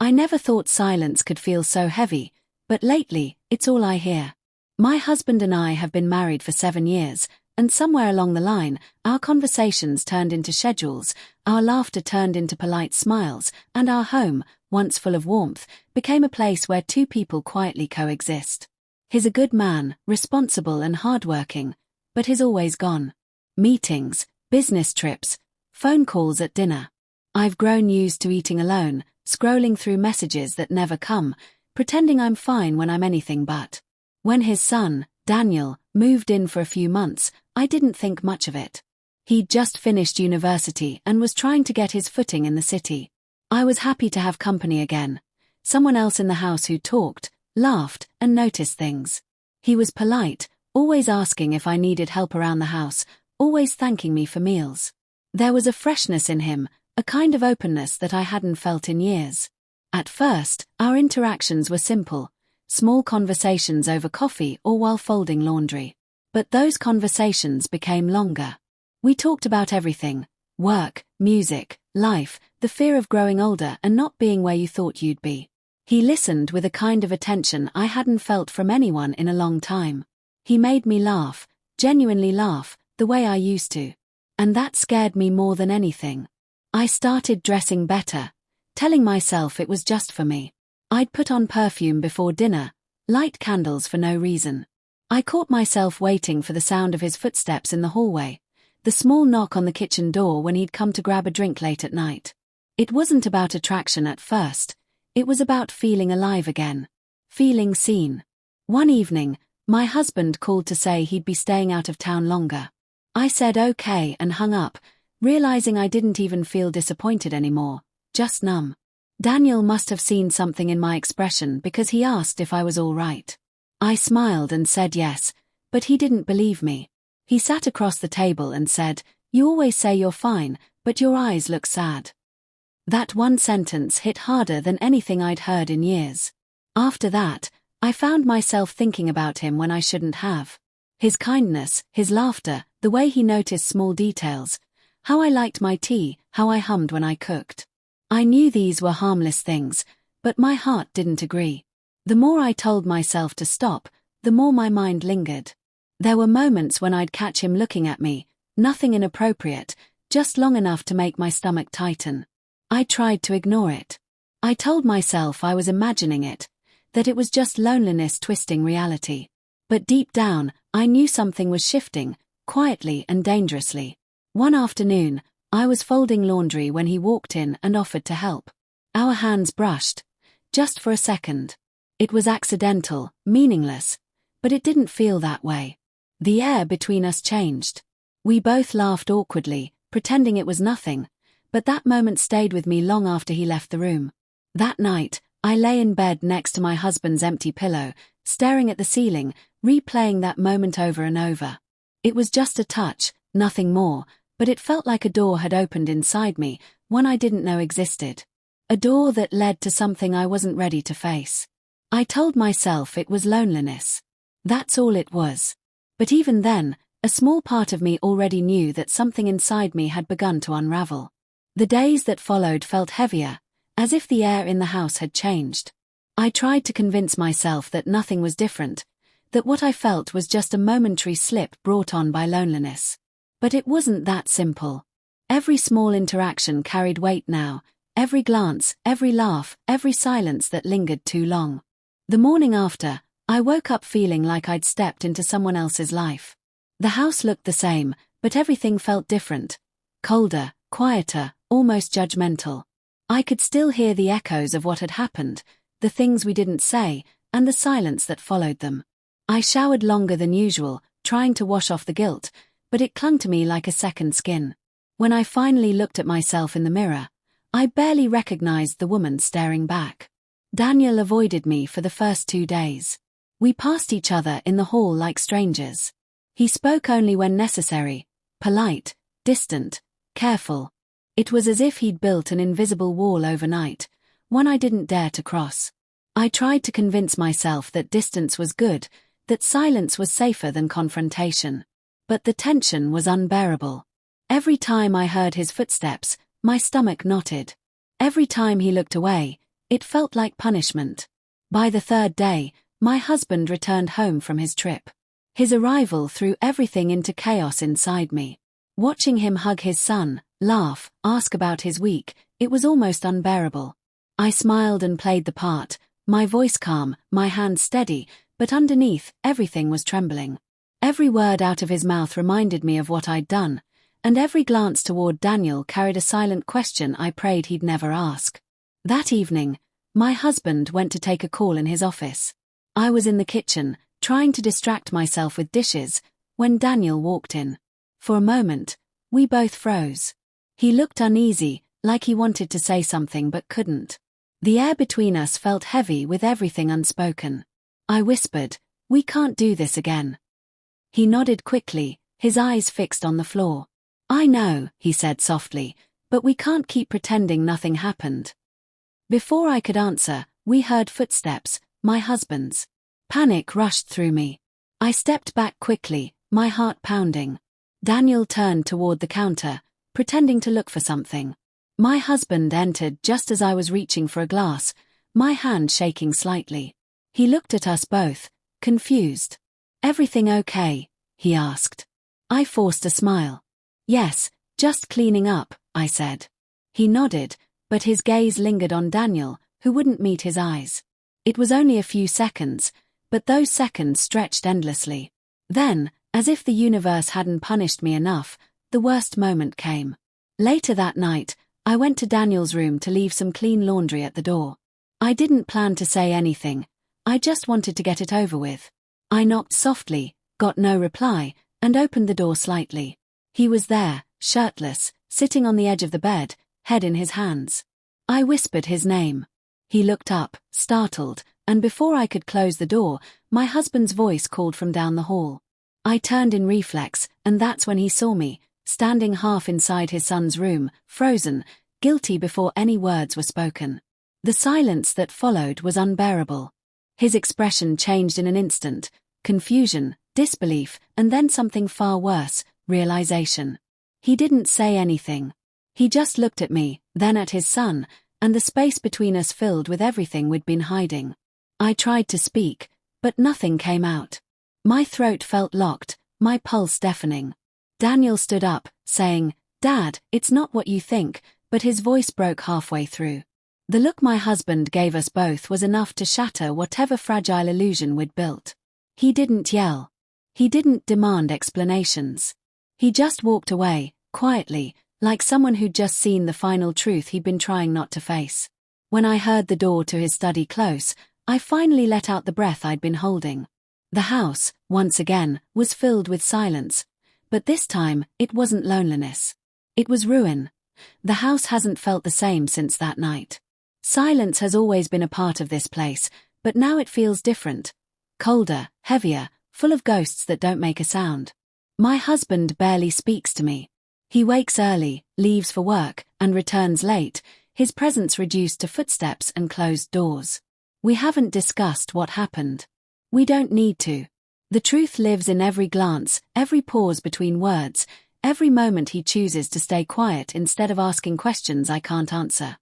I never thought silence could feel so heavy, but lately, it's all I hear. My husband and I have been married for 7 years, and somewhere along the line, our conversations turned into schedules, our laughter turned into polite smiles, and our home, once full of warmth, became a place where two people quietly coexist. He's a good man, responsible and hardworking, but he's always gone. Meetings, business trips, phone calls at dinner. I've grown used to eating alone, scrolling through messages that never come, pretending I'm fine when I'm anything but. When his son, Daniel, moved in for a few months, I didn't think much of it. He'd just finished university and was trying to get his footing in the city. I was happy to have company again. Someone else in the house who talked, laughed, and noticed things. He was polite, always asking if I needed help around the house, always thanking me for meals. There was a freshness in him, a kind of openness that I hadn't felt in years. At first, our interactions were simple, small conversations over coffee or while folding laundry. But those conversations became longer. We talked about everything: work, music, life, the fear of growing older and not being where you thought you'd be. He listened with a kind of attention I hadn't felt from anyone in a long time. He made me laugh, genuinely laugh, the way I used to. And that scared me more than anything. I started dressing better, telling myself it was just for me. I'd put on perfume before dinner, light candles for no reason. I caught myself waiting for the sound of his footsteps in the hallway, the small knock on the kitchen door when he'd come to grab a drink late at night. It wasn't about attraction at first, it was about feeling alive again, feeling seen. One evening, my husband called to say he'd be staying out of town longer. I said okay and hung up, realizing I didn't even feel disappointed anymore, just numb. Daniel must have seen something in my expression because he asked if I was all right. I smiled and said yes, but he didn't believe me. He sat across the table and said, "You always say you're fine, but your eyes look sad." That one sentence hit harder than anything I'd heard in years. After that, I found myself thinking about him when I shouldn't have. His kindness, his laughter, the way he noticed small details, how I liked my tea, how I hummed when I cooked. I knew these were harmless things, but my heart didn't agree. The more I told myself to stop, the more my mind lingered. There were moments when I'd catch him looking at me, nothing inappropriate, just long enough to make my stomach tighten. I tried to ignore it. I told myself I was imagining it, that it was just loneliness twisting reality. But deep down, I knew something was shifting, quietly and dangerously. One afternoon, I was folding laundry when he walked in and offered to help. Our hands brushed, just for a second. It was accidental, meaningless, but it didn't feel that way. The air between us changed. We both laughed awkwardly, pretending it was nothing, but that moment stayed with me long after he left the room. That night, I lay in bed next to my husband's empty pillow, staring at the ceiling, replaying that moment over and over. It was just a touch, nothing more, but it felt like a door had opened inside me, one I didn't know existed. A door that led to something I wasn't ready to face. I told myself it was loneliness. That's all it was. But even then, a small part of me already knew that something inside me had begun to unravel. The days that followed felt heavier, as if the air in the house had changed. I tried to convince myself that nothing was different, that what I felt was just a momentary slip brought on by loneliness. But it wasn't that simple. Every small interaction carried weight now, every glance, every laugh, every silence that lingered too long. The morning after, I woke up feeling like I'd stepped into someone else's life. The house looked the same, but everything felt different. Colder, quieter, almost judgmental. I could still hear the echoes of what had happened, the things we didn't say, and the silence that followed them. I showered longer than usual, trying to wash off the guilt, but it clung to me like a second skin. When I finally looked at myself in the mirror, I barely recognized the woman staring back. Daniel avoided me for the first 2 days. We passed each other in the hall like strangers. He spoke only when necessary, polite, distant, careful. It was as if he'd built an invisible wall overnight, one I didn't dare to cross. I tried to convince myself that distance was good, that silence was safer than confrontation. But the tension was unbearable. Every time I heard his footsteps, my stomach knotted. Every time he looked away, It felt like punishment. By the third day, my husband returned home from his trip. His arrival threw everything into chaos inside me. Watching him hug his son, laugh, ask about his week, it was almost unbearable. I smiled and played the part, my voice calm, my hands steady, but underneath, everything was trembling. Every word out of his mouth reminded me of what I'd done, and every glance toward Daniel carried a silent question I prayed he'd never ask. That evening, my husband went to take a call in his office. I was in the kitchen, trying to distract myself with dishes, when Daniel walked in. For a moment, we both froze. He looked uneasy, like he wanted to say something but couldn't. The air between us felt heavy with everything unspoken. I whispered, "We can't do this again." He nodded quickly, his eyes fixed on the floor. "I know," he said softly, "but we can't keep pretending nothing happened." Before I could answer, we heard footsteps, my husband's. Panic rushed through me. I stepped back quickly, my heart pounding. Daniel turned toward the counter, pretending to look for something. My husband entered just as I was reaching for a glass, my hand shaking slightly. He looked at us both, confused. "Everything okay?" he asked. I forced a smile. "Yes, just cleaning up," I said. He nodded, but his gaze lingered on Daniel, who wouldn't meet his eyes. It was only a few seconds, but those seconds stretched endlessly. Then, as if the universe hadn't punished me enough, the worst moment came. Later that night, I went to Daniel's room to leave some clean laundry at the door. I didn't plan to say anything, I just wanted to get it over with. I knocked softly, got no reply, and opened the door slightly. He was there, shirtless, sitting on the edge of the bed, head in his hands. I whispered his name. He looked up, startled, and before I could close the door, my husband's voice called from down the hall. I turned in reflex, and that's when he saw me, standing half inside his son's room, frozen, guilty before any words were spoken. The silence that followed was unbearable. His expression changed in an instant, confusion, disbelief, and then something far worse, realization. He didn't say anything. He just looked at me, then at his son, and the space between us filled with everything we'd been hiding. I tried to speak, but nothing came out. My throat felt locked, my pulse deafening. Daniel stood up, saying, "Dad, it's not what you think," but his voice broke halfway through. The look my husband gave us both was enough to shatter whatever fragile illusion we'd built. He didn't yell. He didn't demand explanations. He just walked away, quietly, like someone who'd just seen the final truth he'd been trying not to face. When I heard the door to his study close, I finally let out the breath I'd been holding. The house, once again, was filled with silence, but this time, it wasn't loneliness. It was ruin. The house hasn't felt the same since that night. Silence has always been a part of this place, but now it feels different. Colder, heavier, full of ghosts that don't make a sound. My husband barely speaks to me. He wakes early, leaves for work, and returns late, his presence reduced to footsteps and closed doors. We haven't discussed what happened. We don't need to. The truth lives in every glance, every pause between words, every moment he chooses to stay quiet instead of asking questions I can't answer.